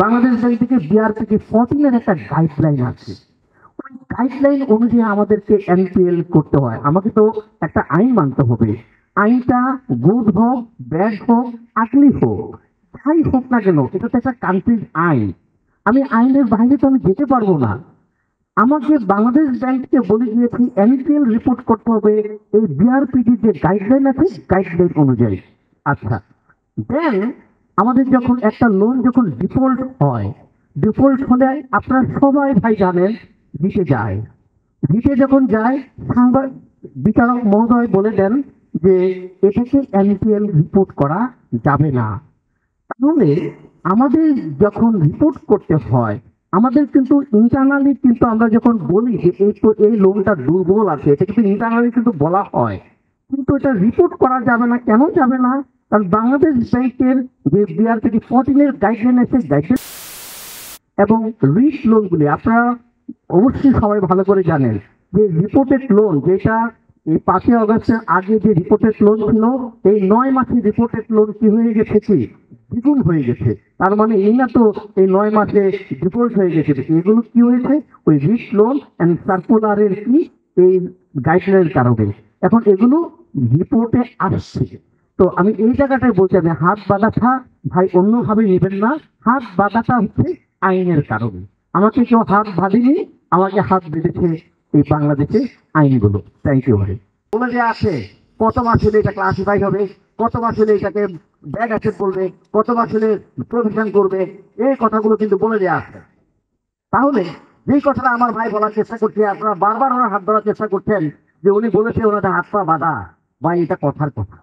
Bangladesh bank থেকে বিআরপিকে 14 এর একটা গাইডলাইন আছে। ওই গাইডলাইন অনুযায়ী আমাদেরকে এনপিএল করতে হয়। আমাকে তো একটা আইন মানতে হবে। আইনটা গুড হোক, ব্যাড হোক, আগলি হোক, যাই হোক না কেন, এটা তো একটা কান্ট্রির আইন। আমি আইনের বাইরে তো আমি যেতে পারবো না। আমাকে বাংলাদেশ ব্যাংককে বলে দিয়েছি এনপিএল রিপোর্ট করতে হবে এই বিআরপিটির যে গাইডলাইন আছে গাইডলাইন অনুযায়ী। আচ্ছা, দেন আমাদের যখন একটা লোন যখন ডিফল্ট হয়, ডিফল্ট হলে আপনারা সবাই ভাই জানেন দিতে যায়। দিতে যখন যায় বিচারক মহোদয় বলে দেন যে এটাকে এনপিএল রিপোর্ট করা যাবে না। তাহলে আমাদের যখন রিপোর্ট করতে হয়, আমাদের কিন্তু ইন্টারনালি কিন্তু আমরা যখন বলি যে এই লোনটা দুর্বল আছে, এটা কিন্তু ইন্টারনালি কিন্তু বলা হয়, কিন্তু এটা রিপোর্ট করা যাবে না। কেন যাবে না? কারণ বাংলাদেশ ব্যাংকের যে বিআরপিটি 14 এর গাইডলাইন আছে, গাইডলাইন এবং রিট লোনগুলি আপনারা অবশ্যই সবাই ভালো করে জানেন যে রিপোর্টেড লোন যেটা এই 5ই অগস্টের আগে যে রিপোর্টেড লোন ছিল, এই 9 মাসে রিপোর্টেড লোন কি হয়ে গেছে, কি দ্বিগুণ হয়ে গেছে। তার মানে এই না তো এই 9 মাসে ডিফল্ট হয়ে গেছে, এগুলো কি হয়েছে ওই রিট লোন অ্যান্ড সার্কুলারের কি এই গাইডলাইনের কারণে এখন এগুলো রিপোর্টে আসছে। তো আমি এই জায়গাটায় বলছি, আমি হাত বাঁধাটা ভাই অন্যভাবে নেবেন না। হাত বাঁধাটা হচ্ছে আইনের কারণে। আমাকে কেউ হাত বাঁধেনি, আমাকে হাত বেঁধেছে এই বাংলাদেশে আইনগুলো। থ্যাংক ইউ ভাই। বলে যে আছে কত মাস হলে এটা ক্লাসিফাই হবে, কত মাস হলে এটাকে ব্যাড অ্যাসেট বলবে, কত মাস হলে প্রভিশন করবে, এই কথাগুলো কিন্তু বলে দেওয়া আছে। তাহলে যেই কথাটা আমার ভাই বলার চেষ্টা করছে, আপনারা বারবার ওনার হাত ধরার চেষ্টা করছেন যে উনি বলেছে ওনাদের হাত পা বাঁধা। ভাই এটা কথার কথা,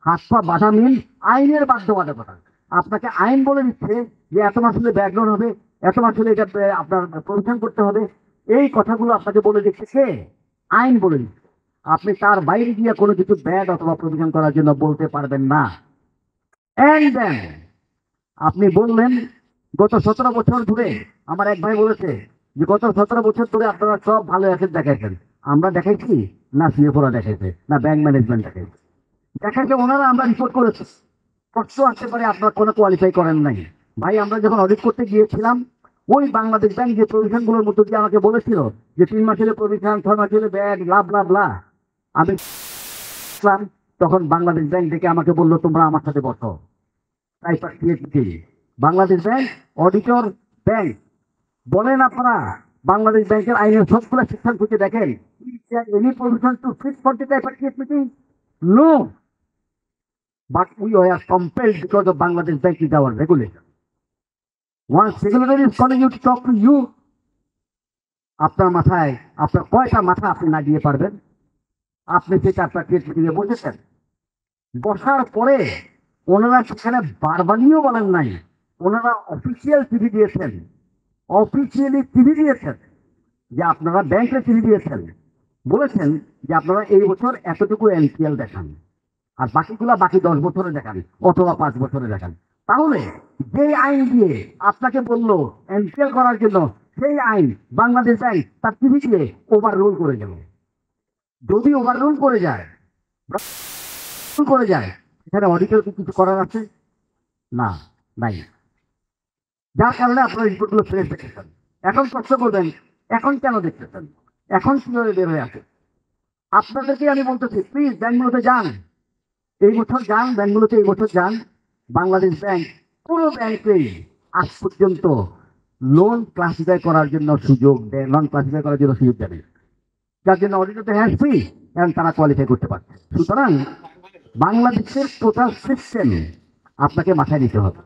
হাত পা বাঁধা মিন আইনের বাধ্যবাধকতা। আপনাকে আইন বলে দিচ্ছে যে এত মাস হলে ব্যাকগ্রাউন্ড হবে, এত মাস হলে এটা আপনার প্রভিশন করতে হবে। এই কথাগুলো আপনাকে বলে দিচ্ছে কে? আইন বলে দিচ্ছে। আপনি তার বাইরে গিয়ে কোনো কিছু ব্যাড অথবা প্রভিশন করার জন্য বলতে পারবেন না। এন্ড দেন আপনি বললেন গত 17 বছর ধরে, আমার এক ভাই বলেছে যে গত 17 বছর ধরে আপনারা সব ভালো অ্যাসেট দেখাইছেন। আমরা দেখাইছি না? সিএফওরা দেখাইছে না? ব্যাংক ম্যানেজমেন্ট দেখাইছে? দেখাইছে ওনারা, আমরা রিপোর্ট করেছি। কষ্ট আসতে পারে আপনারা কোনো কোয়ালিফাই করেন নাই। ভাই আমরা যখন অডিট করতে গিয়েছিলাম, ওই বাংলাদেশ ব্যাংক যে প্রভিশনগুলোর মতো দিয়ে আমাকে বলেছিল যে 3 মাস হলে প্রভিশন, 6 মাস হলে ব্যাগ, লাভ লাভ লা, আমি তখন বাংলাদেশ ব্যাংক থেকে আমাকে বললো তোমরা আমার সাথে বসো। তাই বাংলাদেশ ব্যাংক অডিটর ব্যাংক বলেন আপনারা বাংলাদেশ ব্যাংকের আইনের সবগুলো সেকশন খুঁজে দেখেন, any provision to fix for the tripartite meeting? No, but we are compelled because of Bangladesh Bank is our regulator. Once regulator is calling you to talk to you, আপনার মাথায় আপনার কয়টা মাথা আপনি না দিয়ে পারবেন? আপনি সেটা আপনার কেস মিটিংয়ে বসেছেন, বসার পরে ওনারা সেখানে বারবারও বলেন নাই, ওনারা অফিসিয়াল চিঠি দিয়েছেন, অফিসিয়ালি চিঠি দিয়েছেন যে আপনারা ব্যাংকে চিঠি দিয়েছেন, বলেছেন যে আপনারা এই বছর এতটুকু এনপিএল দেখান আর বাকিগুলা বাকি 10 বছরে দেখান অথবা 5 বছরে দেখান। তাহলে যে আইন দিয়ে আপনাকে বললো এনপিএল করার জন্য, সেই আইন বাংলাদেশ ব্যাংক তার চিঠি দিয়ে ওভার রুল করে গেল। যদি ওভার রুল করে যায় এখানে অডিটর কি কিছু করার আছে? না, নাই। যার কারণে আপনারা রিপোর্টগুলো ফ্রেশ দেখেছেন। এখন প্রশ্ন করবেন এখন কেন দেখতেছেন, এখন কিভাবে বের হয়ে আছে? আপনাদেরকে আমি বলতেছি প্লিজ ব্যাংকগুলোতে যান, এই বছর যান ব্যাংকগুলোতে, এই বছর যান। বাংলাদেশ ব্যাংক কোনো ব্যাংকেই আজ পর্যন্ত লোন ক্লাসিফাই করার জন্য সুযোগ দেয়, লোন ক্লাসিফাই করার জন্য সুযোগ দেবে, যার জন্য অডিটরতে হ্যাজ ফ্রি এবং তারা কোয়ালিফাই করতে পারছে। সুতরাং বাংলাদেশের টোটাল সিস্টেম আপনাকে মাথায় নিতে হবে।